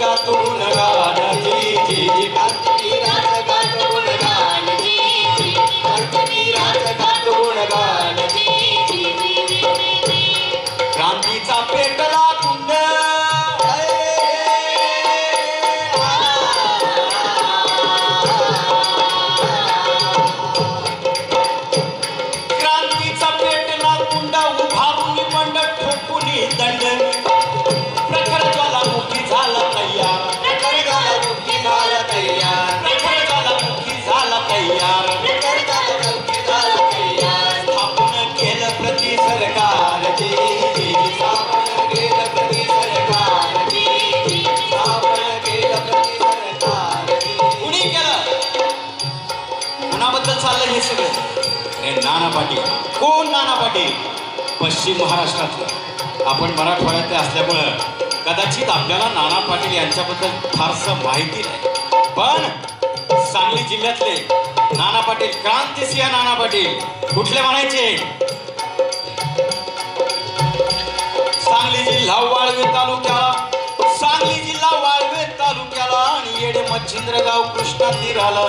गातो गुणगान जी जी जी क्रांतिवीराचं गातो गुणगान जी जी क्रांतिवीराचं गातो गुणगान जी जी क्रांतीचा पेटला कुंड क्रांतीचा पेटला कुंड उभारून बंड ठोकून दंड प्रखर ज्वालामुखी झाला तयार प्रखर ज्वालामुखी झाला तयार प्रखर ज्वालामुखी झाला तयार प्रखर ज्वालामुखी झाला तयार स्थापन केलं प्रति सरकार जी जी स्थापन केलं प्रति सरकार जी जी स्थापन केलं प्रति सरकार कुणी केलं कुणाबद्दल चाललं हे सगळं हे नाना पाटील कोण नाना पाटील पश्चिम महाराष्ट्रातलं आपण मराठवाड्यातले असल्यामुळं कदाचित आपल्याला नाना पाटील यांच्याबद्दल फारसं माहिती नाही पण सांगली जिल्ह्यातले नाना पाटील क्रांतिसिंह नाना पाटील कुठले म्हणायचे सांगली जिल्हा वाळवे तालुक्याला सांगली जिल्हा वाळवे तालुक्याला आणि येडे मच्छिंद्रगाव कृष्णा तीराला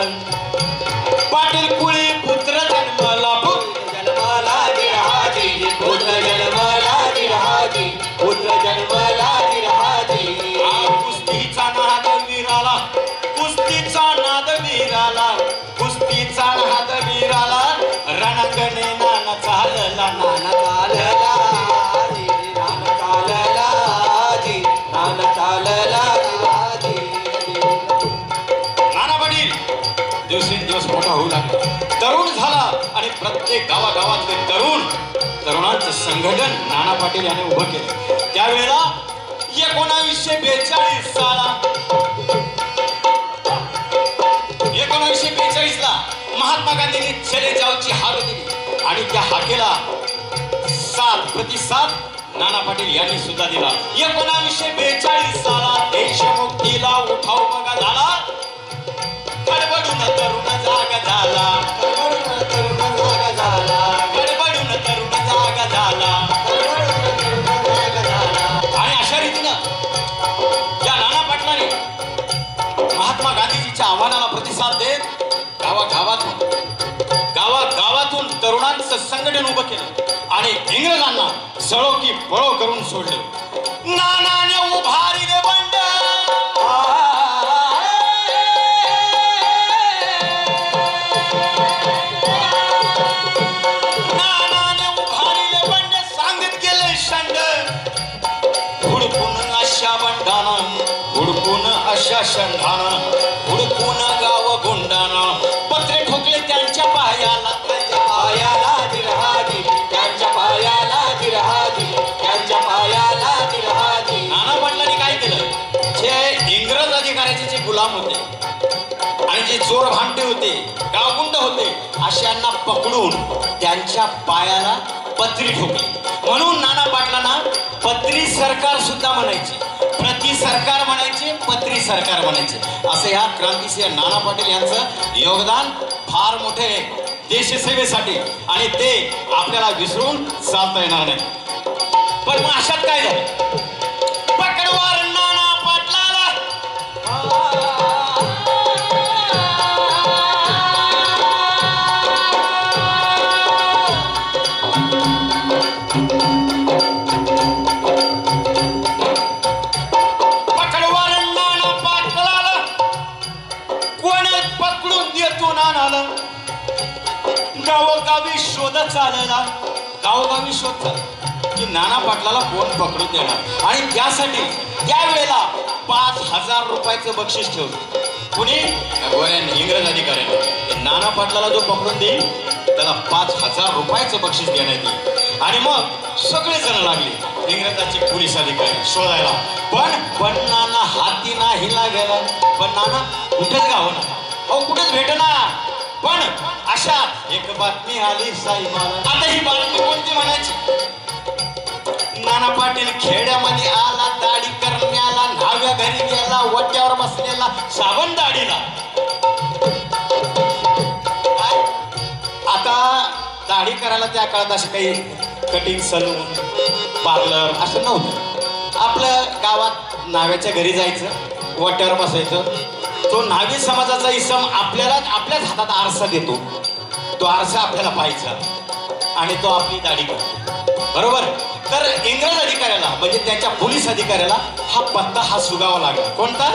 पाटील कुळी पुत्र जन्माला जन्माला विरहाजी पुत्र जन्माला विरहाजी पुत्र जन्माला विरहाजी कुस्तीचा नाद वीराला कुस्तीचा नाद वीराला कुस्तीचा नाद वीराला रणकणे नाना चालला नाना चालला नाना चालला जी नाना चालला नाना पाटील दिवसेंदिवस मोठा होऊ लागला तरुण झाला आणि प्रत्येक गावागावातले तरुणांचं संघटन नाना पाटील यांनी उभं केलं त्यावेळेला 1942 साला 1942 ला महात्मा गांधींनी चले जाऊची हाक दिली आणि त्या हाकेला प्रतिसाद नाना पाटील यांनी सुद्धा दिला 1942 साला देशमुक्तीला उठाव बघा झाला गडबडून तरुण जागा झाला गडबडून तरुण जागा झाला गडबडून तरुण जागा झाला आणि अशा रीतीनं या नाना पाटलांनी महात्मा गांधीजीच्या आव्हानाला प्रतिसाद देत गावागावातून तरुणांचं संघटन उभं केलं आणि इंग्रजांना सळो की पळो करून सोडलं नानाने उभारिले बंड हुडकून अशा शंधाना हुडकून गाव गुंडाना पत्रे ठोकले त्यांच्या पायाला विरहाजी त्यांच्या पायाला विरहाजी त्यांच्या पायाला विरहाजी नाना पाटलांनी काय केलं जे इंग्रज अधिकाऱ्याचे जे गुलाम होते आणि जे चोर भांडे होते गावगुंड होते अशांना पकडून त्यांच्या पायाला पत्री ठोकली म्हणून नाना पाटलांना पत्री सरकार सुद्धा म्हणायचे प्रति सरकार म्हणायचे पत्री सरकार म्हणायचे असं ह्या क्रांतिसिंह नाना पाटील यांचं योगदान फार मोठे देशसेवेसाठी आणि ते आपल्याला विसरून चालता येणार नाही पण मग अशात काय झालं पकडवार नाना पाटलाला गावोगावी शोध चालला गावोगावी शोध चालला की नाना पाटलाला कोण पकडून देणार आणि त्यासाठी त्यावेळेला 5,000 रुपयाचं बक्षीस ठेवलं कुणी इंग्रज अधिकाऱ्यांनी नाना पाटलाला जो पकडून देईल त्याला 5,000 रुपयाचं बक्षीस देण्यात येईल आणि मग सगळे जण लागले इंग्रजाचे पोलीस अधिकारी शोधायला पण नाना हाती नाही लागेला पण नाना कुठेच गावना अहो कुठेच भेटना पण अशा एक बातमी आली साईबाला आता ही बातमी कोणती म्हणायची नाना पाटील खेड्यामध्ये आला दाढी करण्याला न्हाव्या घरी गेला वट्यावर बसलेला साबण दाढीला आता दाढी करायला त्या काळात असे काही कटिंग सलून पार्लर असं नव्हतं आपलं गावात न्हाव्याच्या घरी जायचं वाट्यावर बसायचं. तो न्हावी समाजाचा इसम आपल्याच हातात आरसा देतो. तो आरसा आपल्याला पाहायचा आणि तो आपली दाढी करतो. बरोबर. तर इंग्रज अधिकाऱ्याला म्हणजे त्याच्या पोलीस अधिकाऱ्याला हा पत्ता हा सुगावा लागला. कोणता?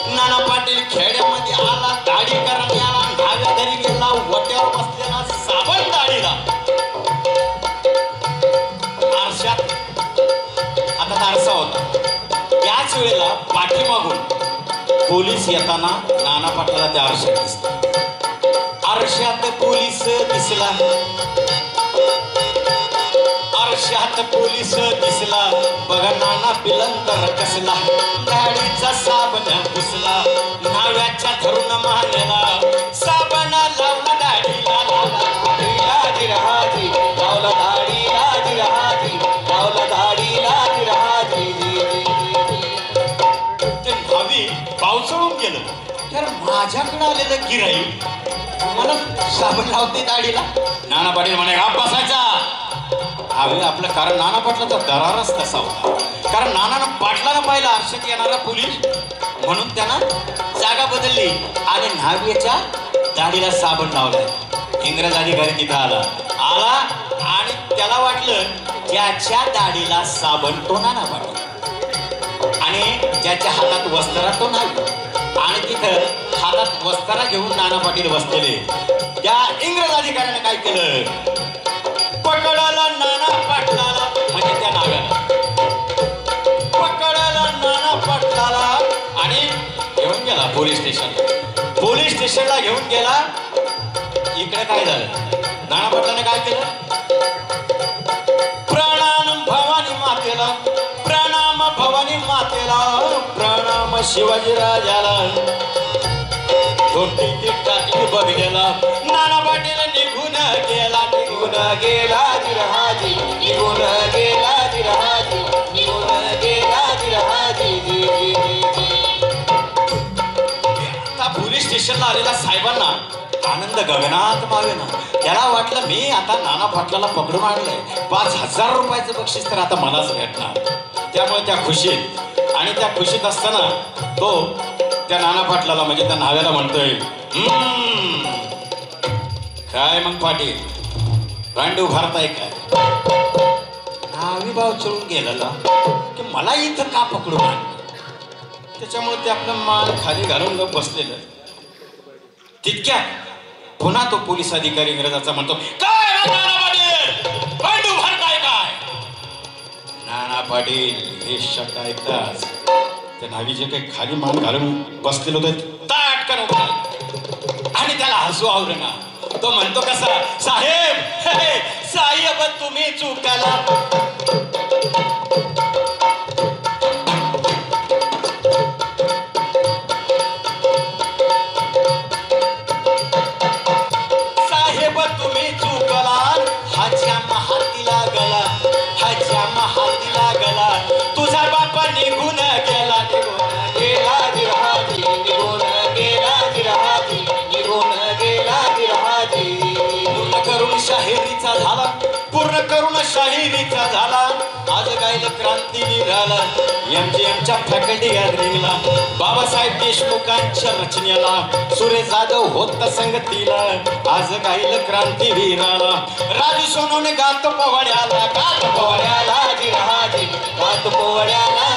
नाना पाटील खेड्यामध्ये आला, दाढी करायला आला, न्हाव्या घरी गेला, वाट्यावर बसलेला, साबण दाढीला, आरशात हातात आरसा होता. त्याच वेळेला पाठीमागून पोलीस येताना नाना पाटलाला त्या आरशात दिसला. आरशात पोलीस दिसला, आरशात पोलीस दिसला. बघा नाना पिलंतर कसला, दाढीचा साबण पुसला, न्हाव्याच्या धरून मानेला, साबण लावला दाढीला, लावला जिरहाजी, लावला दाढीला जिरहाजी, लावला दाढीला जिरहाजी. ते न्हावी पावसाळून गेलं. तर माझ्याकडे आलेलं गिऱ्हाईक मला साबण लावते दाढीला. नाना पाटील म्हणे हा बसायचा. हवे आपलं, कारण नाना पाटलाचा दरारच तसा होता. कारण नाना पाटलानं पाहिलं आरशात येणारा पोलीस, म्हणून त्यानं जागा बदलली आणि न्हाव्याच्या दाढीला साबण लावलाय. इंग्रज अधिकारी तिथं आला आणि त्याला वाटलं ज्याच्या दाढीला साबण तो नाना पाटील आणि ज्याच्या हातात वस्त्रा तो न्हावी. आणि तिथं हातात वस्त्रा घेऊन नाना पाटील बसलेले. त्या इंग्रज अधिकाऱ्याने काय केलं? पकडाला नाना पाटलाला, म्हणजे त्या नाव्याला पकडाला नाना पाटलाला आणि घेऊन गेला पोलीस स्टेशनला. पोलीस स्टेशनला घेऊन गेला. इकडे काय झालं? नाना पाटलाने काय केलं? प्रणाम भवानी मातेला, प्रणाम भवानी मातेला, प्रणाम शिवाजी राजाला. दोन टाकली बघलेला. नाना पाटील निघून गेला, निघून गेला जिरहाजी, निघून गेला जिरहाजी, निघून गेला जिरहाजी. आता पोलीस स्टेशनला आलेल्या साहेबांना आनंद गगनात मावेना. त्याला वाटलं मी आता नाना पाटलाला पकडून आणलंय, 5,000 रुपयाचं बक्षीस तर आता मलाच भेटणार. त्यामुळे त्या खुशीत आणि त्या खुशीत असताना तो त्या नाना पाटलाला म्हणजे त्या न्हाव्याला म्हणतोय, काय मग पाटील भांडू भरताय काय? न्हावी भाव चढून गेलेला की मला इथं का पकडून आणलं? त्याच्यामुळे ते आपलं मान खाली घालून गप बसलेलं. तितक्यात पुन्हा तो पोलीस अधिकारी इंग्रजाचा म्हणतो, काय नाना पाटील भांडू भरताय काय? नाना पाटील हे शब्द ऐकताच त्या न्हावी जे काही खाली मान घालून बसलेलं होतं ताटकन उठला आणि त्याला हसू आवरणा. तो म्हणतो कसा, साहेब साहेब तुम्ही चुकाला. साहेब तुम्ही चुकला, हाच्या महातीला गला, हाच्या महातीला गला, तुझा बापा निघून गेला, निघून गेला जिरहाजी, निघून गेला जिरहाजी, निघून गेला जिरहाजी. पूर्ण करून शाहिरीचा झाला, पूर्ण करून शाहिरीचा झाला. आज गायला क्रांती झाला, एमजीएमच्या फॅकल्टी गॅदरिंगला, बाबासाहेब देशमुखांच्या रचनेला, सुरेश जाधव होत संगतीला. आज गायला क्रांती वीराला, राजू सोनूने गात पोवाड्याला, गात पोवाड्याला जिरहाजी, गात पोवाड्याला